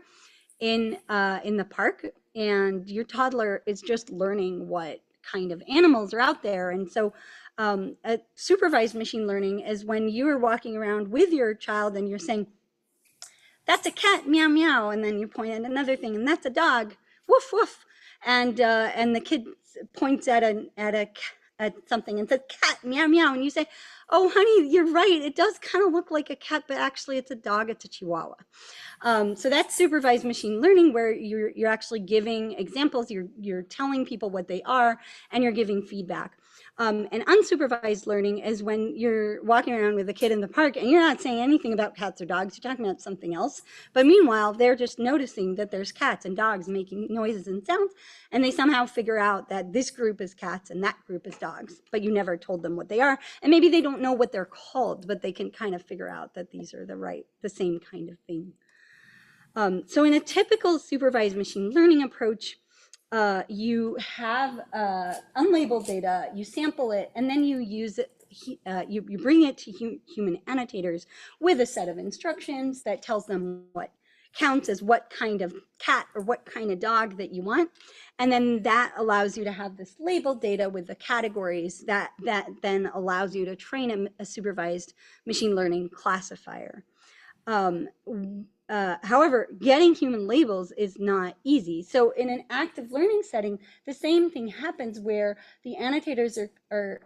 in the park, and your toddler is just learning what kind of animals are out there. And so a supervised machine learning is when you are walking around with your child and you're saying, that's a cat, meow, meow. And then you point at another thing, and that's a dog, woof, woof. And the kid points at something and says, cat, meow, meow. And you say, oh, honey, you're right. It does kind of look like a cat, but actually it's a dog, it's a chihuahua. So that's supervised machine learning, where you're actually giving examples, you're telling people what they are, and you're giving feedback. And unsupervised learning is when you're walking around with a kid in the park and you're not saying anything about cats or dogs, you're talking about something else. But meanwhile, they're just noticing that there's cats and dogs making noises and sounds, and they somehow figure out that this group is cats and that group is dogs, but you never told them what they are. And maybe they don't know what they're called, but they can kind of figure out that these are the same kind of thing. So in a typical supervised machine learning approach, you have unlabeled data, you sample it, and then you use it, you bring it to human annotators with a set of instructions that tells them what counts as what kind of cat or what kind of dog that you want. And then that allows you to have this labeled data with the categories that then allows you to train a supervised machine learning classifier. However, getting human labels is not easy. So in an active learning setting, the same thing happens where the annotators are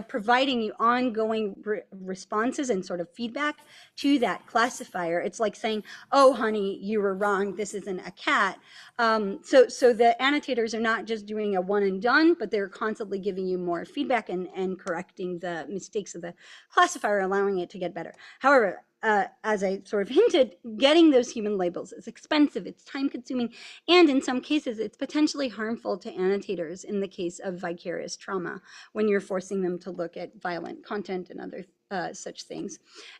providing you ongoing responses and sort of feedback to that classifier. It's like saying, oh, honey, you were wrong. This isn't a cat. So the annotators are not just doing a one and done, but they're constantly giving you more feedback and correcting the mistakes of the classifier, allowing it to get better. However, as I sort of hinted, getting those human labels is expensive, it's time consuming, and in some cases, it's potentially harmful to annotators in the case of vicarious trauma, when you're forcing them to look at violent content and other such things.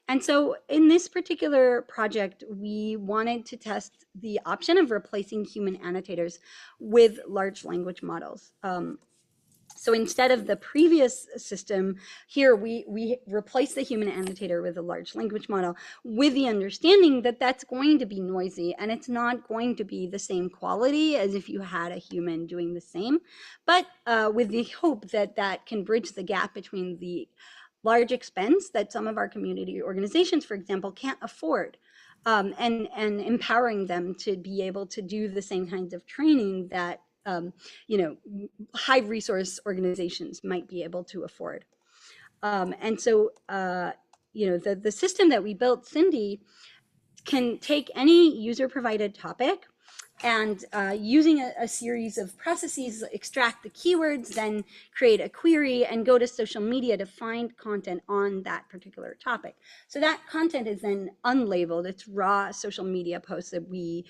And so in this particular project, we wanted to test the option of replacing human annotators with large language models. So instead of the previous system, here we replace the human annotator with a large language model with the understanding that that's going to be noisy and it's not going to be the same quality as if you had a human doing the same, but with the hope that that can bridge the gap between the large expense that some of our community organizations, for example, can't afford. And empowering them to be able to do the same kinds of training that high resource organizations might be able to afford. And so, the system that we built, CINDY, can take any user-provided topic and using a series of processes, extract the keywords, then create a query and go to social media to find content on that particular topic. So that content is then unlabeled. It's raw social media posts that we,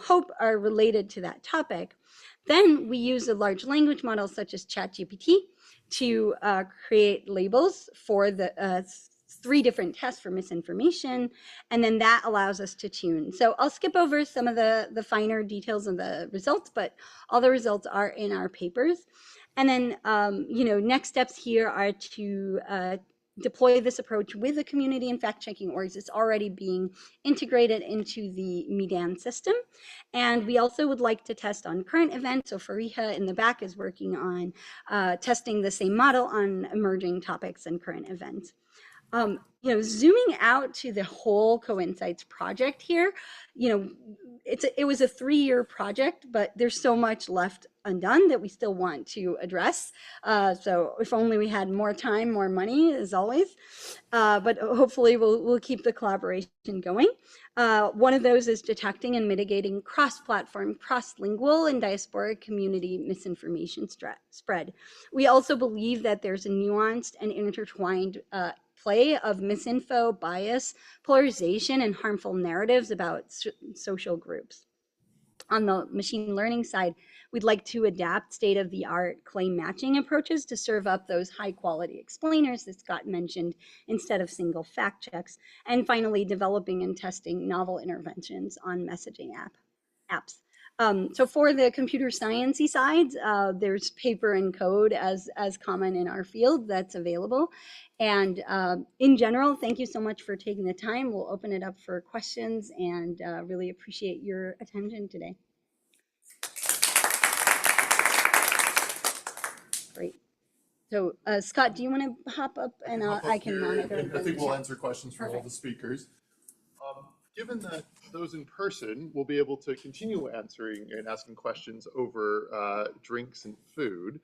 hope are related to that topic. Then we use a large language model such as ChatGPT to create labels for the 3 different tests for misinformation, and then that allows us to tune. So I'll skip over some of the finer details of the results, but all the results are in our papers. And then, next steps here are to deploy this approach with the community and fact-checking orgs. It's already being integrated into the MEDAN system. And we also would like to test on current events. So Fariha in the back is working on testing the same model on emerging topics and current events. Zooming out to the whole CoInsights project here, it was a 3-year project, but there's so much left undone that we still want to address. So if only we had more time, more money, as always. But hopefully we'll keep the collaboration going. One of those is detecting and mitigating cross-platform, cross-lingual, and diasporic community misinformation spread. We also believe that there's a nuanced and intertwined play of misinfo, bias, polarization, and harmful narratives about social groups. On the machine learning side, we'd like to adapt state-of-the-art claim matching approaches to serve up those high-quality explainers that Scott mentioned instead of single fact checks. And finally, developing and testing novel interventions on messaging apps. So for the computer sciencey side, there's paper and code as common in our field that's available. And in general, thank you so much for taking the time. We'll open it up for questions and really appreciate your attention today. Great. So Scott, do you want to hop up and I can monitor? I think we'll answer questions from all Perfect. the speakers. Given that those in person will be able to continue answering and asking questions over drinks and food,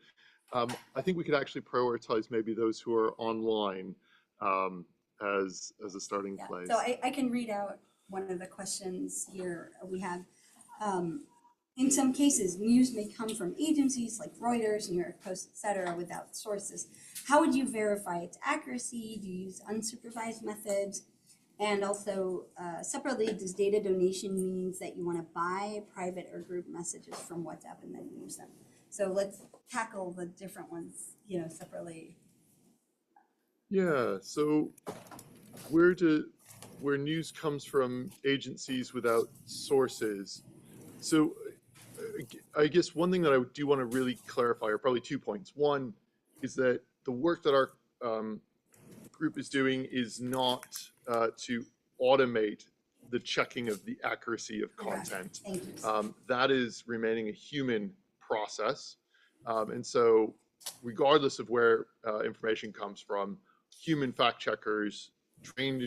I think we could actually prioritize maybe those who are online as a starting place. So I can read out one of the questions here we have. In some cases, news may come from agencies like Reuters, New York Post, etc., without sources. How would you verify its accuracy? Do you use unsupervised methods? And also, separately, does data donation means that you want to buy private or group messages from WhatsApp and then use them? So let's tackle the different ones, separately. Yeah. So where news comes from agencies without sources. So I guess one thing that I do want to really clarify are probably 2 points. One is that the work that our group is doing is not to automate the checking of the accuracy of content. That is remaining a human process. And so regardless of where information comes from, human fact checkers trained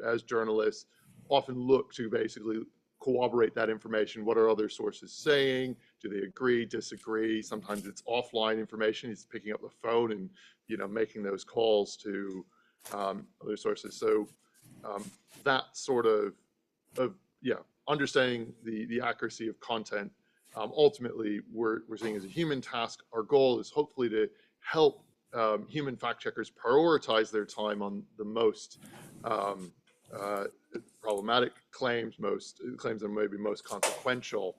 as journalists often look to basically corroborate that information. What are other sources saying? Do they agree, disagree? Sometimes it's offline information. He's picking up the phone and making those calls to other sources. So that sort of understanding the accuracy of content, ultimately we're seeing as a human task. Our goal is hopefully to help human fact checkers prioritize their time on the most problematic claims, claims that may be most consequential,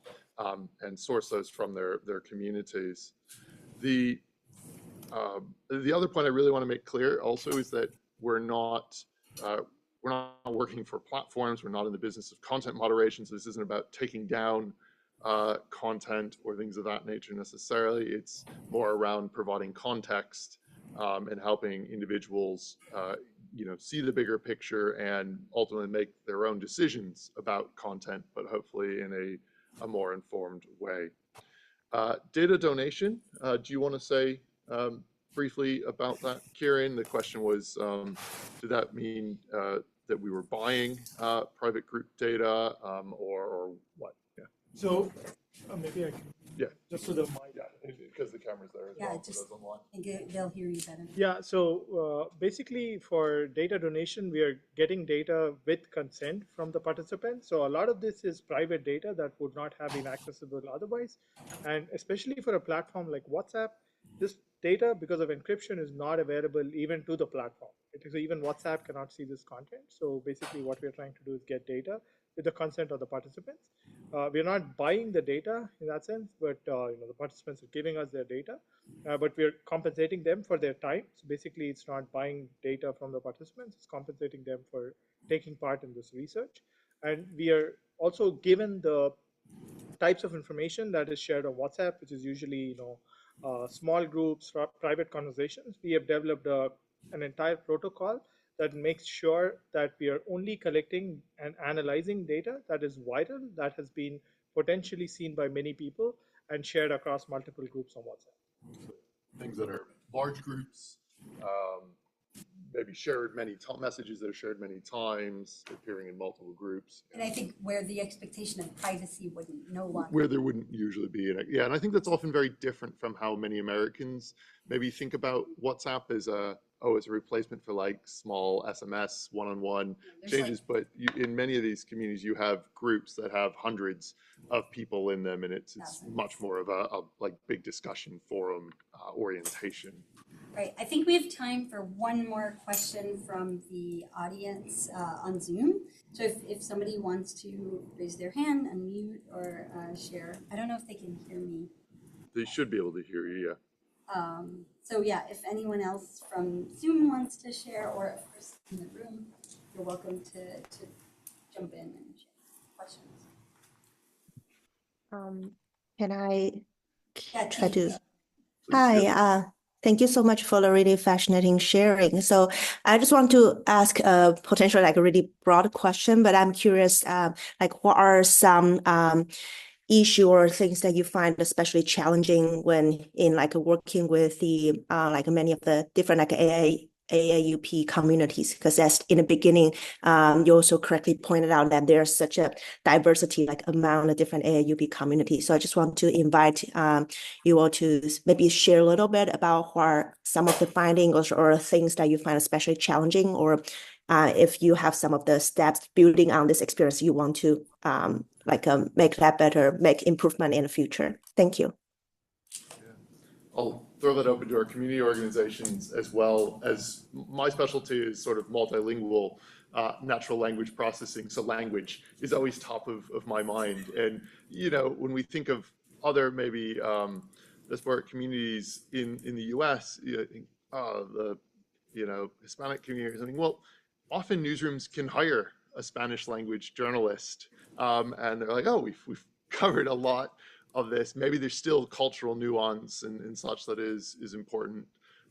and source those from their communities. The other point I really want to make clear also is that we're not working for platforms. We're not in the business of content moderation. So this isn't about taking down content or things of that nature necessarily. It's more around providing context and helping individuals see the bigger picture and ultimately make their own decisions about content, but hopefully in a more informed way. Data donation, do you want to say briefly about that, Kieran? The question was, did that mean that we were buying private group data or what? Yeah. So maybe I can, yeah, just so that my because the camera's there as Yeah, well, just- for those online. They'll hear you better. Yeah, so basically for data donation, we are getting data with consent from the participants. So a lot of this is private data that would not have been accessible otherwise. And especially for a platform like WhatsApp, this data, because of encryption, is not available even to the platform. So even WhatsApp cannot see this content. So basically what we're trying to do is get data with the consent of the participants. We're not buying the data in that sense, but the participants are giving us their data. But we're compensating them for their time. So basically, it's not buying data from the participants, it's compensating them for taking part in this research. And we are also given the types of information that is shared on WhatsApp, which is usually small groups, private conversations. We have developed an entire protocol that makes sure that we are only collecting and analyzing data that is vital, that has been potentially seen by many people and shared across multiple groups on WhatsApp. So things that are large groups, maybe shared messages that are shared many times, appearing in multiple groups. And I think where the expectation of privacy wouldn't no longer. Where there wouldn't usually be. Yeah, and I think that's often very different from how many Americans maybe think about WhatsApp as a replacement for like small SMS one-on-one changes. But in many of these communities, you have groups that have hundreds of people in them, and it's much more of a like big discussion forum orientation. Right. I think we have time for one more question from the audience on Zoom. So if somebody wants to raise their hand, unmute, or share, I don't know if they can hear me. They should be able to hear you, yeah. So yeah, if anyone else from Zoom wants to share, or a person in the room, you're welcome to jump in and share questions. Can I Yeah, try to? Please Hi, do. thank you so much for the really fascinating sharing. So I just want to ask a potential like a really broad question, but I'm curious, like what are some issue or things that you find especially challenging when in like working with the like many of the different like AAUP communities? Because as in the beginning, you also correctly pointed out that there's such a diversity like among the different AAUP communities. So I just want to invite you all to maybe share a little bit about what are some of the findings or things that you find especially challenging, or if you have some of the steps building on this experience you want to make that better, make improvement in the future. Thank you. Yeah. I'll throw that open to our community organizations as well. As my specialty is sort of multilingual natural language processing, so language is always top of my mind. And when we think of other maybe disparate communities in the U.S., the Hispanic community or something. Well, often newsrooms can hire a Spanish language journalist, and they're like, oh, we've covered a lot of this. Maybe there's still cultural nuance and such that is important,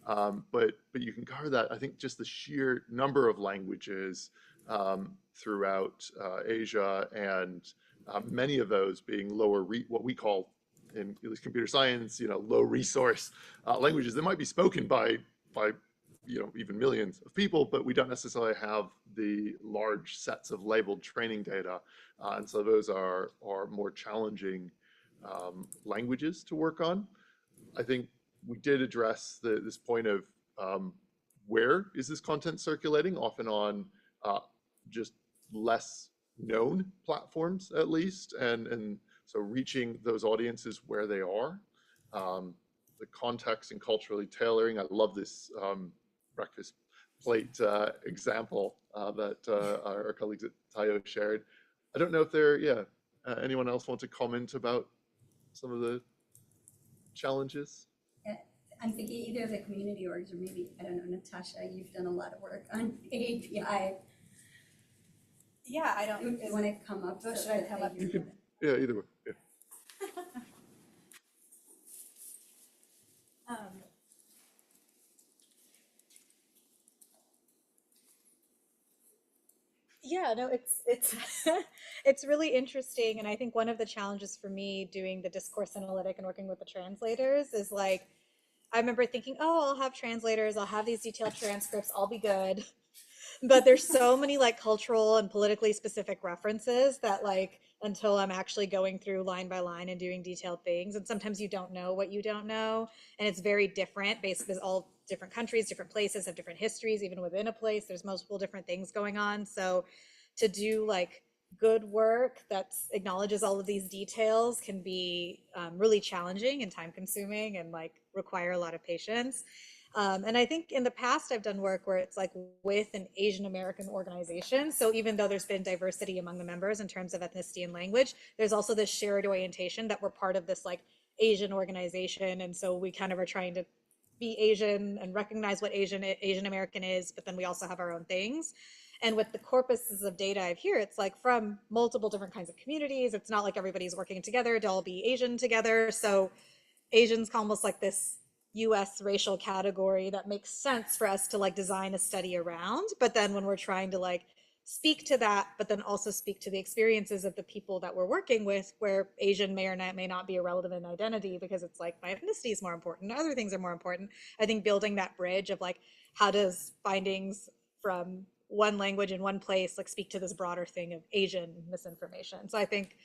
but you can cover that. I think just the sheer number of languages throughout Asia, and many of those being what we call in at least computer science, low resource languages that might be spoken by even millions of people, but we don't necessarily have the large sets of labeled training data. And so those are more challenging languages to work on. I think we did address this point of where is this content circulating, often on just less known platforms at least, and so reaching those audiences where they are. The context and culturally tailoring. I love this breakfast plate example that our colleagues at Tayo shared. I don't know if anyone else want to comment about some of the challenges? I'm thinking either of the community orgs, or maybe, I don't know, Natasha, you've done a lot of work on AAPI. Yeah, I don't. You want to come up? Should I come up? Yeah, either way. Yeah. Yeah, no, it's it's really interesting, and I think one of the challenges for me doing the discourse analytic and working with the translators is like, I remember thinking, oh, I'll have translators, I'll have these detailed transcripts, I'll be good. but there's so many like cultural and politically specific references that like until I'm actually going through line by line and doing detailed things, and sometimes you don't know what you don't know, and it's very different based because all different countries, different places have different histories. Even within a place, there's multiple different things going on. So to do like good work that acknowledges all of these details can be really challenging and time consuming and like require a lot of patience. And I think in the past I've done work where it's like with an Asian American organization. So even though there's been diversity among the members in terms of ethnicity and language, there's also this shared orientation that we're part of this like Asian organization. And so we kind of are trying to be Asian and recognize what Asian American is, but then we also have our own things. And with the corpuses of data I have here, it's like from multiple different kinds of communities. It's not like everybody's working together to all be Asian together. So Asian's almost like this US racial category that makes sense for us to like design a study around. But then when we're trying to like speak to that, but then also speak to the experiences of the people that we're working with, where Asian may or may not be a relevant identity because it's like my ethnicity is more important, other things are more important. I think building that bridge of like, how does findings from one language in one place like speak to this broader thing of Asian misinformation. So I think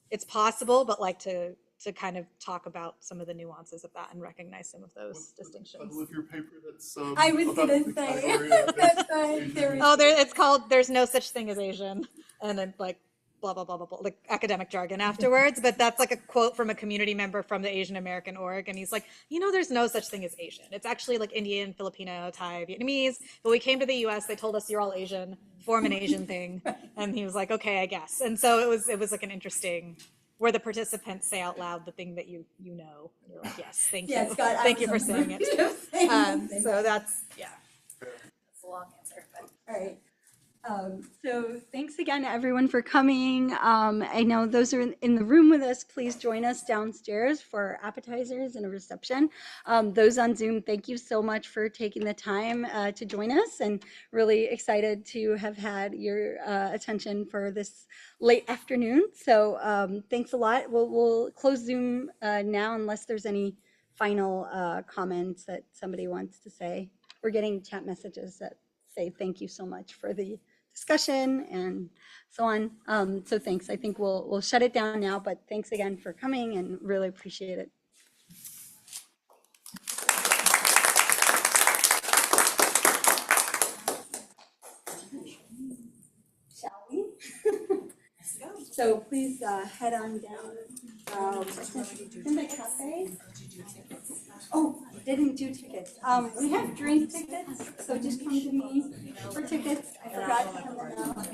it's possible, but like to kind of talk about some of the nuances of that and recognize some of those distinctions. Title of your paper that's I was about gonna the say category of that's Asian. oh, it's called "There's No Such Thing as Asian," and then like blah blah blah blah blah, like academic jargon afterwards. But that's like a quote from a community member from the Asian American org, and he's like, there's no such thing as Asian. It's actually like Indian, Filipino, Thai, Vietnamese. But we came to the U.S., they told us you're all Asian, form an Asian thing, and he was like, okay, I guess. And so it was like an interesting, where the participants say out loud the thing that you know. And you're like, yes, thank you. Scott, Thank you for saying it. So that's, yeah. That's a long answer, but all right. So thanks again, everyone, for coming. I know those are in the room with us. Please join us downstairs for appetizers and a reception. Those on Zoom, thank you so much for taking the time to join us, and really excited to have had your attention for this late afternoon. So thanks a lot. We'll close Zoom now unless there's any final comments that somebody wants to say. We're getting chat messages that say thank you so much for the discussion and so on. So thanks. I think we'll shut it down now, but thanks again for coming and really appreciate it. Shall we? Let's go. So please head on down in the cafe. Oh, didn't do tickets. We have drink tickets, so just come to me for tickets. I forgot to hand them out.